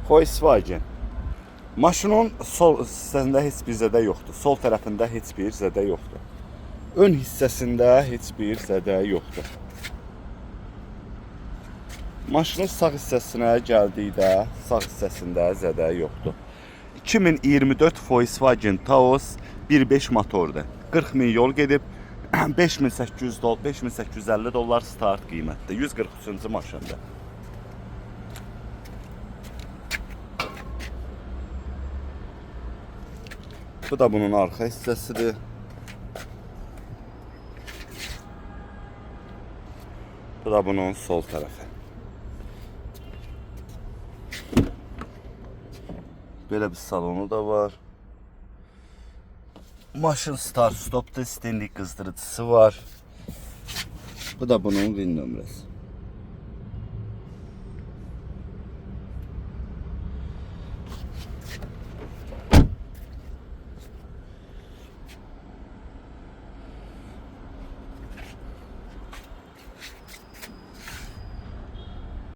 Volkswagen. Maşının sol hissəsində heç bir zədə yoxdur. Sol tərəfində heç bir zədə yoxdur. Ön hissəsində heç bir zədə yoxdur. Maşının sağ hissəsinə gəldikdə sağ hissəsində zədə yoxdur. 2024 Volkswagen Taos 1.5 motordur. 40 min yol gedib 5800 dolar, 5850 dollar start qiymətdir. 143-cü maşındır. Bu da bunun arxa hissəsidir. Bu da bunun sol tərəfi. Belə bir salonu da var. Maşın start stopda, stenlik qızdırıcısı var. Bu da bunun VIN nömrəsi.